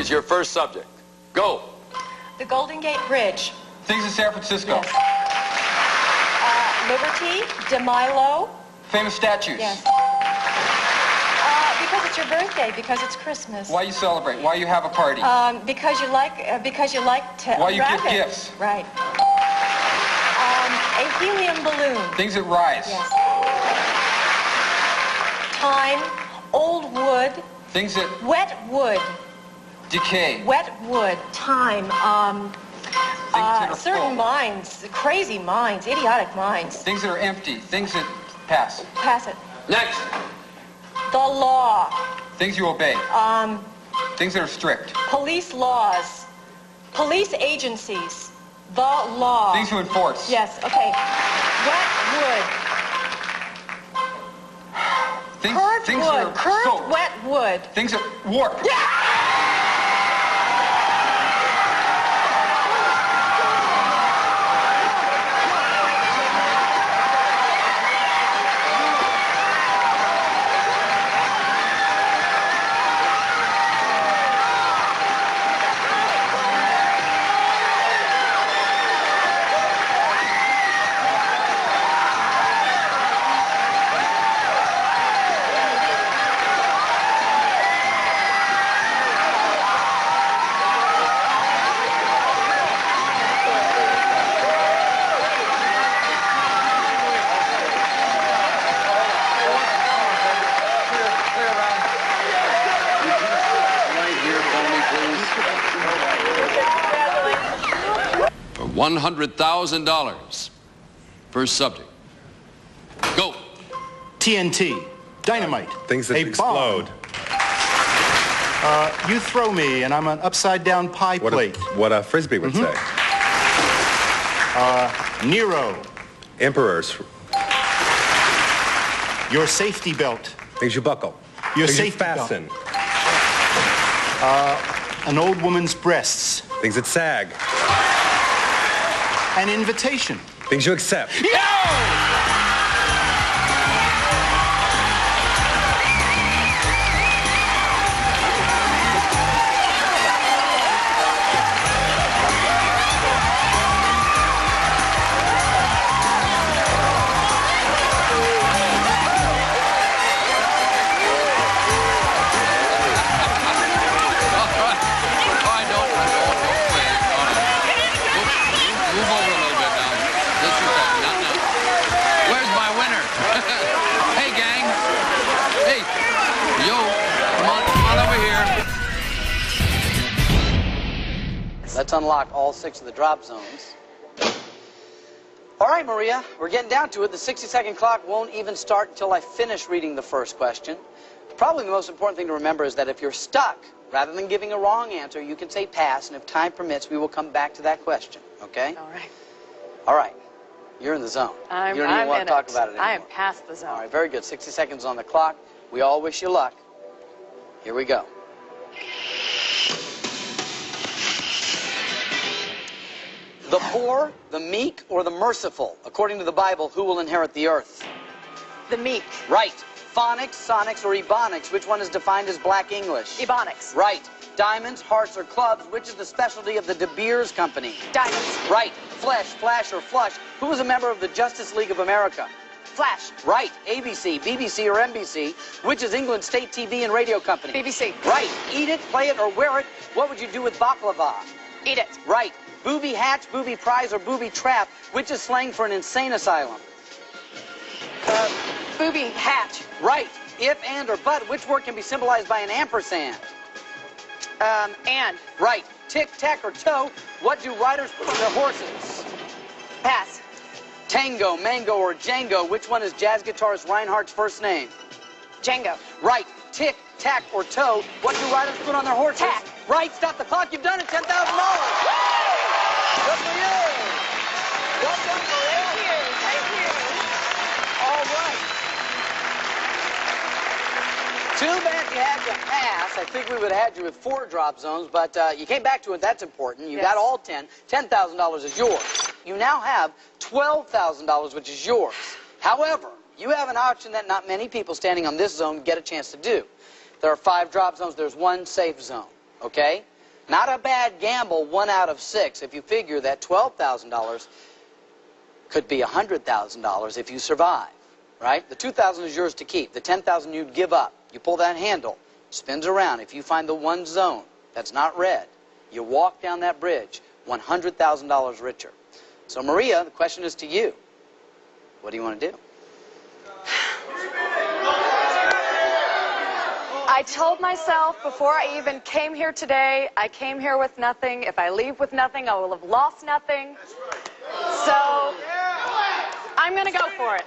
is your first subject. Go. The Golden Gate Bridge. Things in San Francisco. Yes. Liberty, DeMilo. Famous statues. Yes. Because it's your birthday, because it's Christmas. Why you celebrate? Why you have a party? Because you like to Why you give it. gifts? Right. A helium balloon. Things that rise. Yes. Time, old wood. Things that Wet wood. decay. Wet wood. Time. that are Certain full. minds, crazy minds, idiotic minds. Things that are empty. Things that pass. Pass it. Next. The law. Things you obey. Things that are strict. Police laws. Police agencies. The law. Things you enforce. Yes, okay. Wet wood. Things, Curved things wood. that are Curved soaked. wet wood. Things that warp. For $100,000. First subject. Go. TNT, dynamite, Things that a explode. bomb. You throw me, and I'm an upside-down pie plate. What a Frisbee would say. Nero, Emperors. your safety belt, Things you buckle. Your Things you safety belt. fasten. an old woman's breasts, Things that sag. an invitation. Things you accept. Move over a little bit now. Just a second. Now. Where's my winner? Hey, gang. Hey. Yo. Come on over here. Let's unlock all 6 of the drop zones. All right, Maria, we're getting down to it. The 60-second clock won't even start until I finish reading the first question. Probably the most important thing to remember is that if you're stuck, rather than giving a wrong answer, you can say pass, and if time permits, we will come back to that question, okay? All right. All right. You're in the zone. you don't even want to talk about it anymore. I am past the zone. All right, very good. 60 seconds on the clock. We all wish you luck. Here we go. The poor, the meek, or the merciful? According to the Bible, who will inherit the earth? The meek. Right. Phonics, sonics, or ebonics? Which one is defined as black English? Ebonics. Right. Diamonds, hearts, or clubs? Which is the specialty of the De Beers Company? Diamonds. Right. Flesh, flash, or flush? Who was a member of the Justice League of America? Flash. Right. ABC, BBC, or NBC? Which is England's state TV and radio company? BBC. Right. Eat it, play it, or wear it? What would you do with baklava? Eat it. Right. Booby hatch, booby prize, or booby trap? Which is slang for an insane asylum? Booby hatch. Right. If, and, or but, which word can be symbolized by an ampersand? And. Right. Tick, tack, or toe? What do riders put on their horses? Pass. Tango, mango, or Django? Which one is jazz guitarist Reinhardt's first name? Django. Right. Tick, tack, or toe? What do riders put on their horses? Tack. Right. Stop the clock. You've done it. $10,000. Good for you. Welcome, Maria. Thank you. Thank you. All right. Too bad you had to pass. I think we would have had you with 4 drop zones, but you came back to it. That's important. You got all 10. $10,000 is yours. You now have $12,000, which is yours. However, you have an option that not many people standing on this zone get a chance to do. There are 5 drop zones. There's 1 safe zone, okay? Not a bad gamble, 1 out of 6, if you figure that $12,000 could be $100,000 if you survive, right? The $2,000 is yours to keep. The $10,000 you'd give up. You pull that handle, spins around. If you find the one zone that's not red, you walk down that bridge, $100,000 richer. So, Maria, the question is to you. What do you want to do? I told myself before I even came here today, I came here with nothing. If I leave with nothing, I will have lost nothing. So, I'm going to go for it.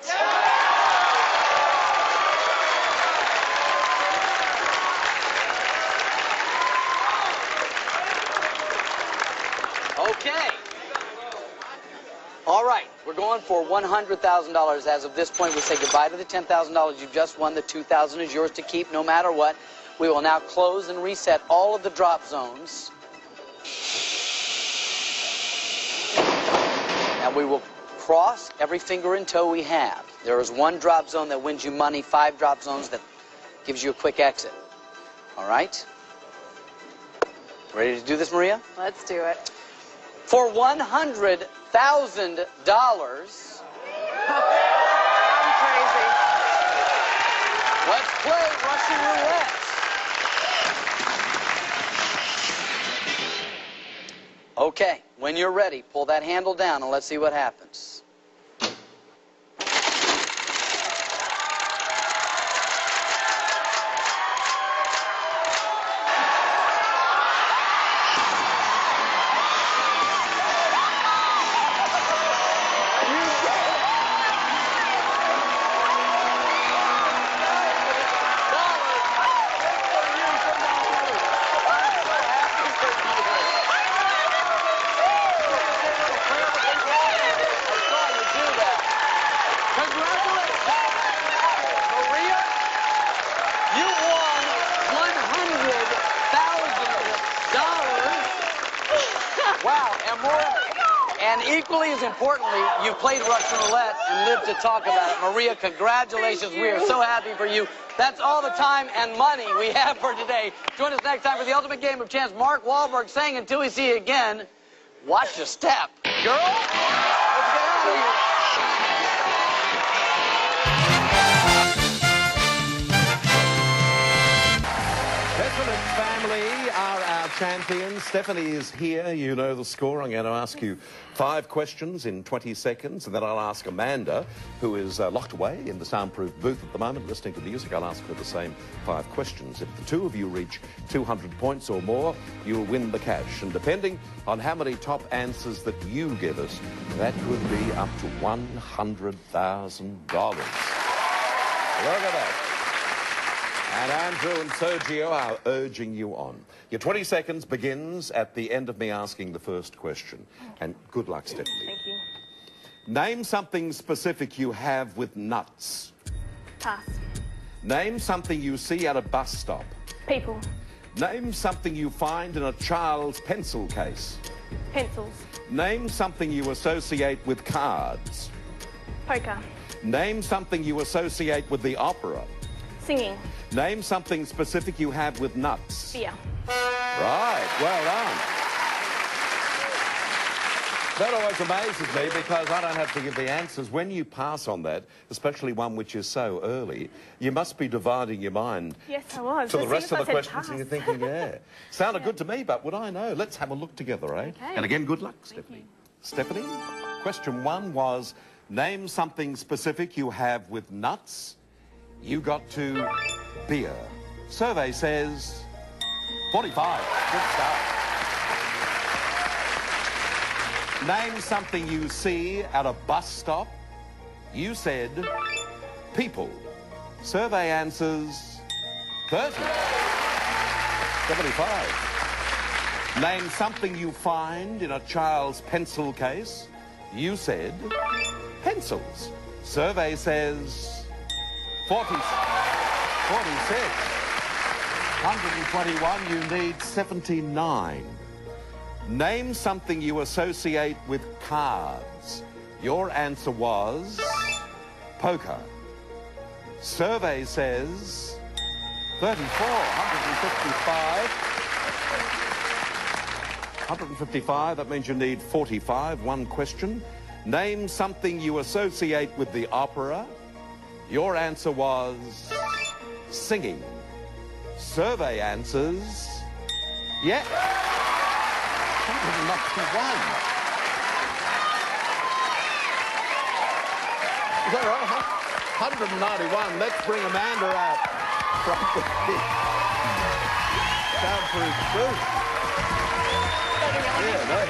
Okay. All right, we're going for $100,000. As of this point, we say goodbye to the $10,000 you just won. The $2,000 is yours to keep no matter what. We will now close and reset all of the drop zones. And we will cross every finger and toe we have. There is one drop zone that wins you money, 5 drop zones that gives you a quick exit. All right? Ready to do this, Maria? Let's do it. For $100,000. I'm crazy. Let's play Russian roulette. Okay, when you're ready, pull that handle down and let's see what happens. And equally as importantly, you've played Russian roulette and lived to talk about it. Maria, congratulations. We are so happy for you. That's all the time and money we have for today. Join us next time for the ultimate game of chance. Mark Wahlberg saying, until we see you again, watch your step. Girl, let's get out of here. Family are our champions. Stephanie is here. You know the score. I'm going to ask you 5 questions in 20 seconds, and then I'll ask Amanda, who is locked away in the soundproof booth at the moment listening to music. I'll ask her the same 5 questions. If the 2 of you reach 200 points or more, you'll win the cash. And depending on how many top answers that you give us, that could be up to $100,000. Look at that. And Andrew and Sergio are urging you on. Your 20 seconds begins at the end of me asking the first question. And good luck, Stephanie. Thank you. Name something specific you have with nuts. Pass. Name something you see at a bus stop. People. Name something you find in a child's pencil case. Pencils. Name something you associate with cards. Poker. Name something you associate with the opera. Singing. Name something specific you have with nuts. Beer. Right, well done. That always amazes me because I don't have to give the answers. When you pass on that, especially one which is so early, you must be dividing your mind. Yes, I was. To the As rest soon of as the I said questions, and you're pass. thinking, yeah. Sounded good to me, but would I know? Let's have a look together, eh? Okay. And again, good luck, Stephanie. Stephanie, question 1 was, name something specific you have with nuts. You got to beer. Survey says 45. Good start. Name something you see at a bus stop. You said people. Survey answers 30. 75. Name something you find in a child's pencil case. You said pencils. Survey says 46. 121, you need 79. Name something you associate with cards. Your answer was poker. Survey says 34, 155. 155, that means you need 45. One question. Name something you associate with the opera. Your answer was singing. Survey answers, yeah. 191. Is that right? 191. Let's bring Amanda out from the soundproof booth. Yeah, no.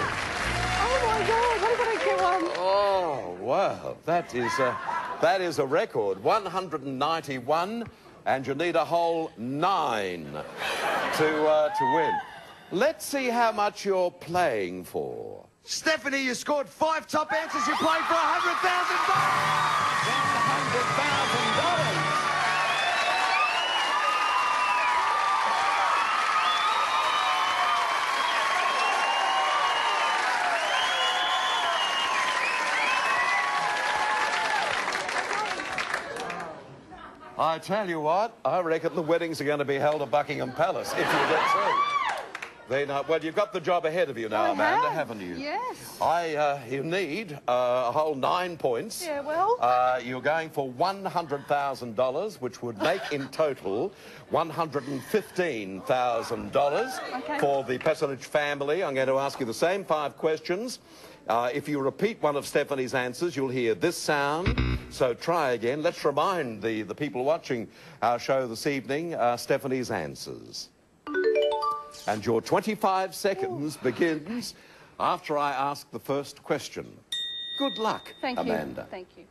Oh my God, what did I get one? Oh, wow. That is a record. 191, and you need a whole 9 to win. Let's see how much you're playing for. Stephanie, you scored 5 top answers. You played for $100,000. $100,000. I tell you what, I reckon the weddings are going to be held at Buckingham Palace if you get through. Well, you've got the job ahead of you now, Amanda, haven't you? Yes. You need a whole 9 points. Yeah, well. You're going for $100,000, which would make in total $115,000 for the Pesonich family. I'm going to ask you the same 5 questions. If you repeat one of Stephanie's answers, you'll hear this sound. So try again. Let's remind the people watching our show this evening Stephanie's answers. And your 25 seconds begins after I ask the first question. Good luck, Amanda. Thank you.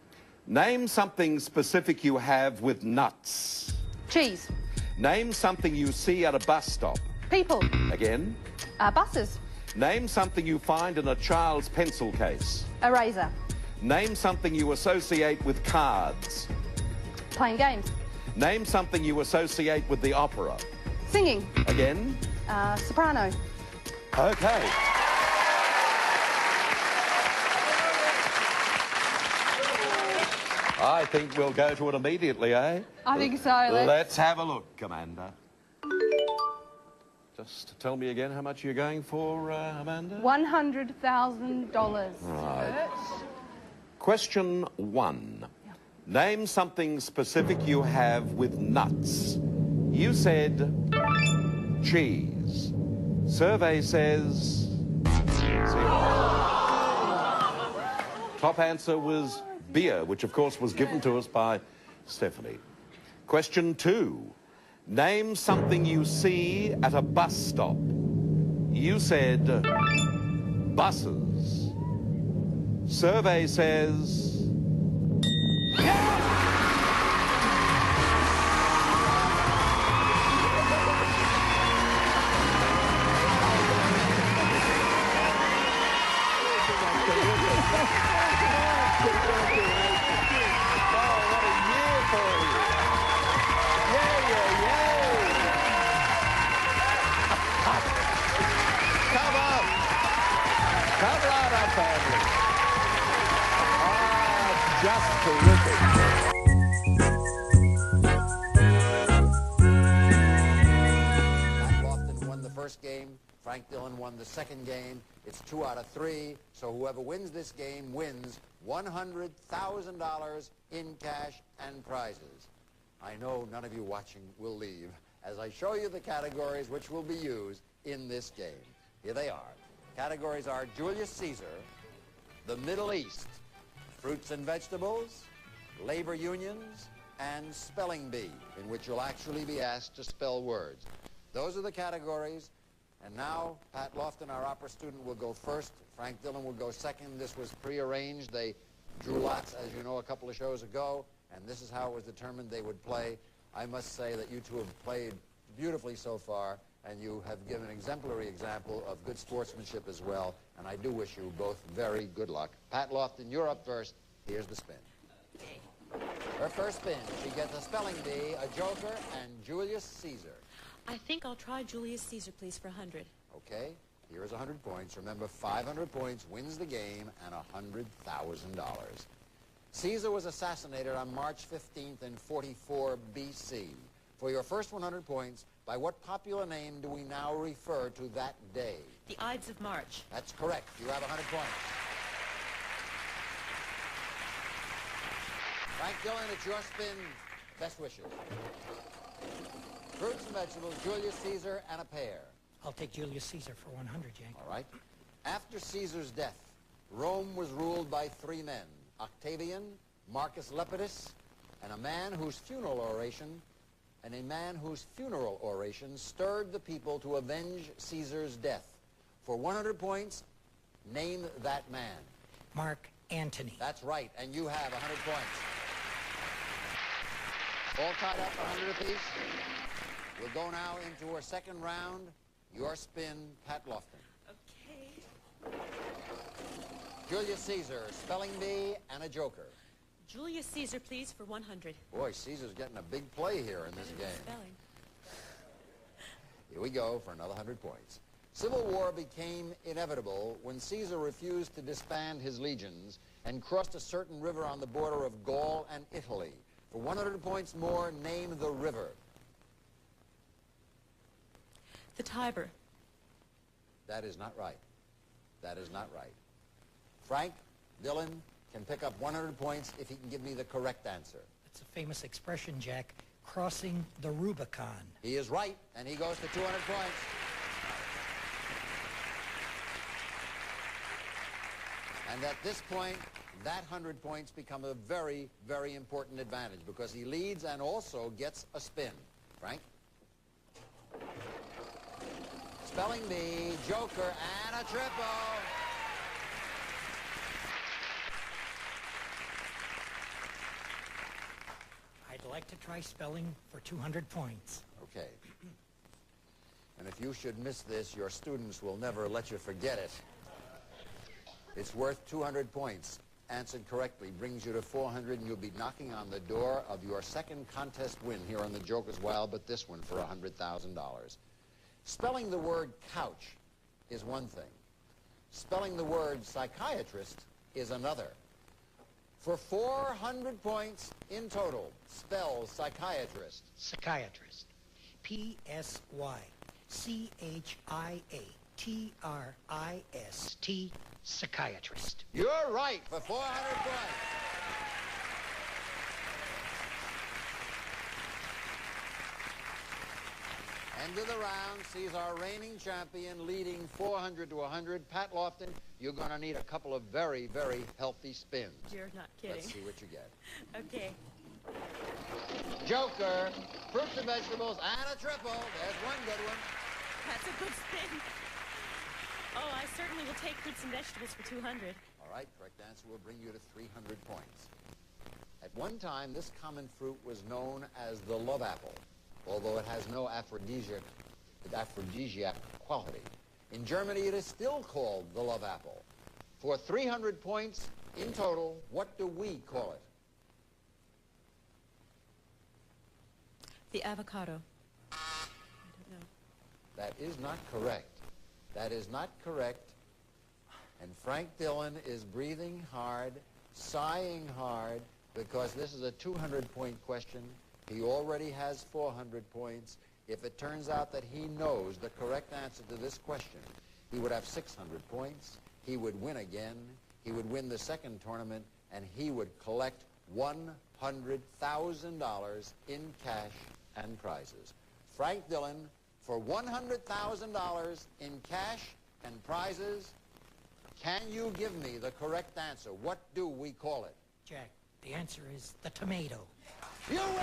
Name something specific you have with nuts. Cheese. Name something you see at a bus stop. People. Again. Buses. Name something you find in a child's pencil case. Eraser. Name something you associate with cards. Playing games. Name something you associate with the opera. Singing. Again. Soprano. Okay. I think we'll go to it immediately, eh? I think so. Let's have a look, Amanda. Just tell me again how much you're going for, Amanda. $100,000. Right. Question 1. Name something specific you have with nuts. You said cheese. Survey says 0. Top answer was beer, which of course was given to us by Stephanie. Question 2. Name something you see at a bus stop. You said buses. Survey says just terrific. Matt Lofton won the first game. Frank Dillon won the second game. It's 2 out of 3. So whoever wins this game wins $100,000 in cash and prizes. I know none of you watching will leave as I show you the categories which will be used in this game. Here they are. Categories are Julius Caesar, the Middle East, fruits and vegetables, labor unions, and spelling bee, in which you'll actually be asked to spell words. Those are the categories. And now, Pat Lofton, our opera student, will go first. Frank Dillon will go second. This was prearranged. They drew lots, as you know, a couple of shows ago, and this is how it was determined they would play. I must say that you two have played beautifully so far, and you have given an exemplary example of good sportsmanship as well, and I do wish you both very good luck. Pat Lofton, you're up first. Here's the spin. Her first spin, she gets a spelling bee, a joker, and Julius Caesar. I think I'll try Julius Caesar, please, for 100. Okay, here's 100 points. Remember, 500 points wins the game and $100,000. Caesar was assassinated on March 15th in 44 B.C. For your first 100 points, by what popular name do we now refer to that day? The Ides of March. That's correct. You have 100 points. Frank Dillon, it's your spin. Best wishes. Fruits and vegetables, Julius Caesar, and a pair. I'll take Julius Caesar for 100, Jake. All right. After Caesar's death, Rome was ruled by three men, Octavian, Marcus Lepidus, and a man whose funeral oration stirred the people to avenge Caesar's death. For 100 points, name that man. Mark Antony. That's right, and you have 100 points. All tied up, 100 apiece. We'll go now into our second round. Your spin, Pat Lofton. Okay. Julius Caesar, spelling bee, and a joker. Julius Caesar, please, for 100. Boy, Caesar's getting a big play here in this game. Spelling. Here we go for another 100 points. Civil war became inevitable when Caesar refused to disband his legions and crossed a certain river on the border of Gaul and Italy. For 100 points more, name the river. The Tiber. That is not right. That is not right. Frank Dillon can pick up 100 points if he can give me the correct answer. It's a famous expression, Jack. Crossing the Rubicon. He is right, and he goes to 200 points. And at this point, that 100 points become a very, very important advantage because he leads and also gets a spin. Frank? Spelling bee, joker, and a triple. I'd like to try spelling for 200 points. Okay. And if you should miss this, your students will never let you forget it. It's worth 200 points. Answered correctly brings you to 400, and you'll be knocking on the door of your second contest win here on the Joker's Wild, but this one for $100,000. Spelling the word couch is one thing. Spelling the word psychiatrist is another. For 400 points in total, spell psychiatrist. Psychiatrist. P-S-Y-C-H-I-A-T-R-I-S-T, psychiatrist. You're right for 400 points. End of the round sees our reigning champion leading 400 to 100. Pat Lofton, you're going to need a couple of very, very healthy spins. You're not kidding. Let's see what you get. Okay. Joker, fruits and vegetables, and a triple. There's one good one. That's a good spin. Oh, I certainly will take fruits and vegetables for 200. All right, correct answer will bring you to 300 points. At one time, this common fruit was known as the love apple, although it has no aphrodisiac quality. In Germany, it is still called the love apple. For 300 points in total, what do we call it? The avocado. I don't know. That is not correct. That is not correct. And Frank Dillon is breathing hard, sighing hard, because this is a 200-point question. He already has 400 points. If it turns out that he knows the correct answer to this question, he would have 600 points. He would win again. He would win the second tournament, and he would collect $100,000 in cash and prizes. Frank Dillon, for $100,000 in cash and prizes, can you give me the correct answer? What do we call it? Jack, the answer is the tomato. You win $100,000!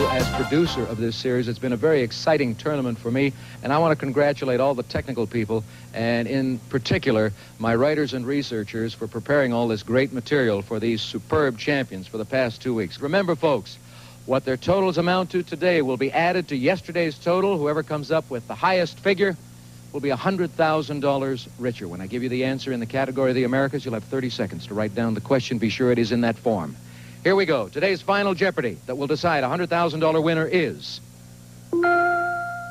you as producer of this series. It's been a very exciting tournament for me, and I want to congratulate all the technical people, and in particular, my writers and researchers for preparing all this great material for these superb champions for the past 2 weeks. Remember, folks, what their totals amount to today will be added to yesterday's total. Whoever comes up with the highest figure will be $100,000 richer. When I give you the answer in the category of the Americas, you'll have 30 seconds to write down the question. Be sure it is in that form. Here we go. Today's final Jeopardy that will decide a $100,000 winner is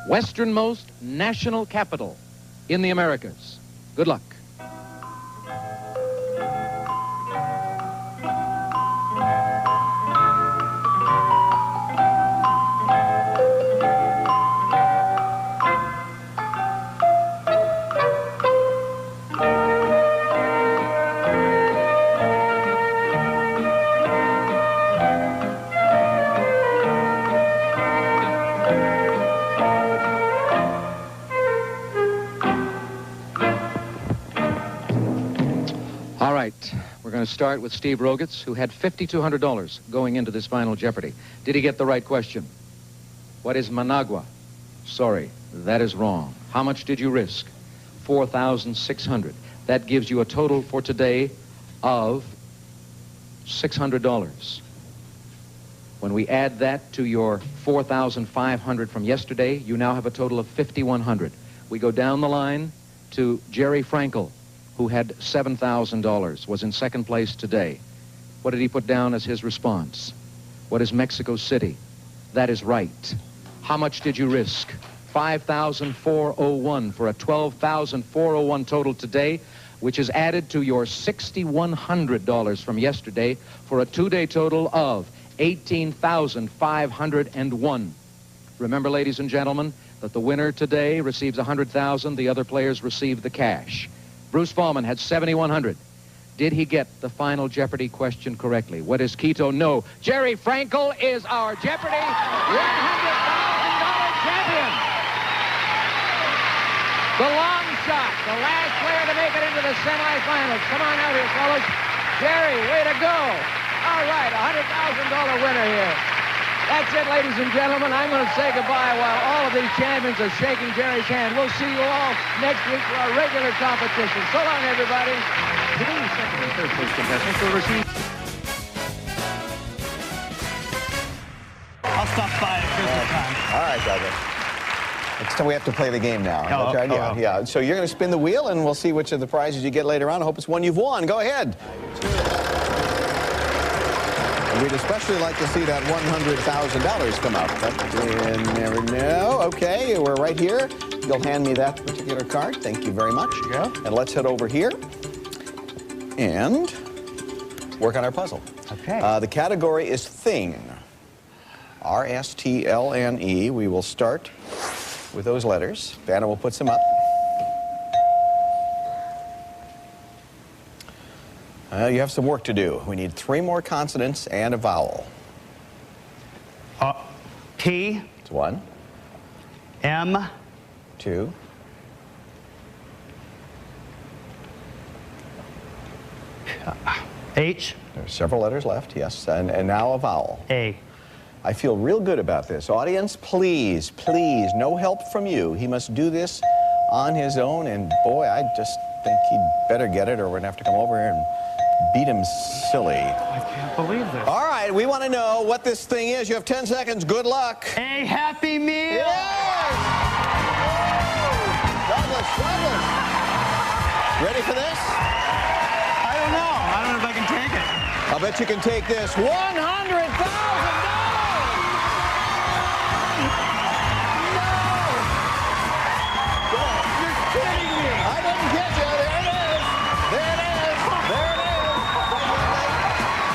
westernmost national capital in the Americas. Good luck. We're going to start with Steve Rogitz, who had $5,200 going into this final Jeopardy. Did he get the right question? What is Managua? Sorry, that is wrong. How much did you risk? $4,600. That gives you a total for today of $600. When we add that to your $4,500 from yesterday, you now have a total of $5,100. We go down the line to Jerry Frankel, who had $7,000, was in second place today. What did he put down as his response? What is Mexico City? That is right. How much did you risk? $5,401 for a $12,401 total today, which is added to your $6,100 from yesterday for a two-day total of $18,501. Remember, ladies and gentlemen, that the winner today receives $100,000, the other players receive the cash. Bruce Fallman had $7,100. Did he get the final Jeopardy question correctly? What is Quito? No. Jerry Frankel is our Jeopardy $100,000 champion. The long shot, the last player to make it into the semifinals. Come on out here, fellas. Jerry, way to go. All right, $100,000 winner here. That's it, ladies and gentlemen. I'm going to say goodbye while all of these champions are shaking Jerry's hand. We'll see you all next week for our regular competition. So long, everybody. Today's second and third place contestants will receive... I'll stop by at Christmas time. All right, Douglas. Next time we have to play the game now. Oh, That's right. Yeah. So you're going to spin the wheel, and we'll see which of the prizes you get later on. I hope it's one you've won. Go ahead. We'd especially like to see that $100,000 come up, but you never know. Okay, we're right here. You'll hand me that particular card. Thank you very much. Yeah. And let's head over here and work on our puzzle. Okay. The category is thing. R-S-T-L-N-E. We will start with those letters. Vanna will put some up. You have some work to do. We need 3 more consonants and a vowel. T. It's 1. M. 2. H. There are several letters left, yes. And now a vowel. A. I feel real good about this. Audience, please, please, no help from you. He must do this on his own, and boy, I just think he'd better get it, or we're going to have to come over here and beat him silly. I can't believe this. All right, we want to know what this thing is. You have 10 seconds. Good luck. A Happy Meal. Yes! Douglas. Ready for this? I don't know. I don't know if I can take it. I'll bet you can take this. $100,000!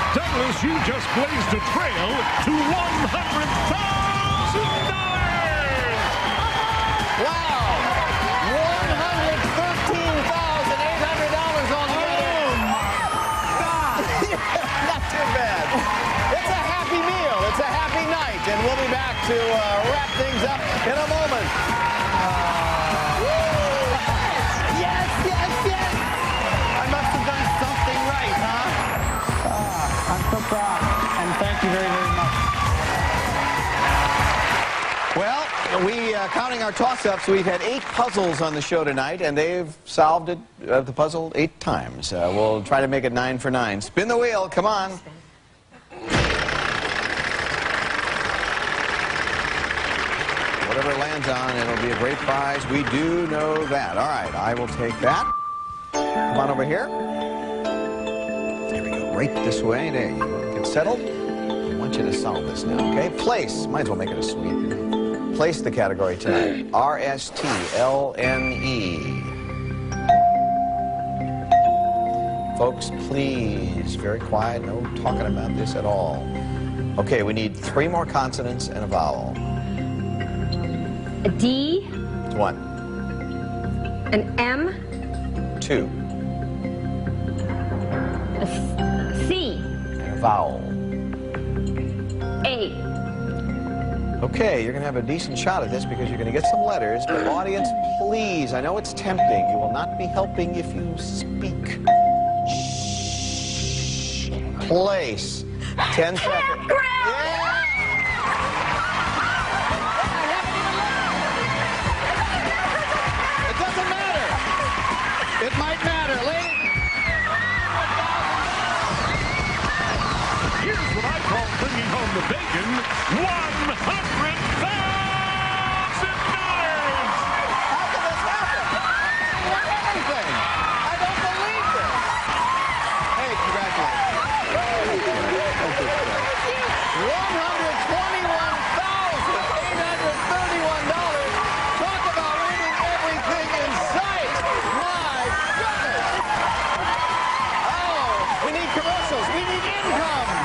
Douglas, you just blazed a trail to $100,000! Wow! $113,800 on the other. Not too bad. It's a happy meal. It's a happy night. And we'll be back to wrap things up in a moment. Yes! I must have done something right, huh? I'm so proud. And thank you very, very much. Well, counting our toss-ups, we've had 8 puzzles on the show tonight, and they've solved it, the puzzle 8 times. We'll try to make it 9 for 9. Spin the wheel, come on. Whatever it lands on, it'll be a great prize. We do know that. All right, I will take that. Come on over here. There we go, right this way. There you go. Get settled. I want you to solve this now, okay? Place. Might as well make it a sweep. Place the category tonight. R-S-T-L-N-E. Folks, please, very quiet. No talking about this at all. Okay, we need 3 more consonants and a vowel. A D. It's 1. An M. 2. A C. And a vowel. A. Okay, you're going to have a decent shot at this because you're going to get some letters. But audience, please, I know it's tempting. You will not be helping if you speak. Shh. Place. 10 seconds. It doesn't matter. It might matter, ladies. Here's what I call bringing home the bacon. $100,000! How can this happen? I won everything. I don't believe this. Hey, $121,831. Talk about winning everything in sight. My goodness. Oh, we need commercials. We need income.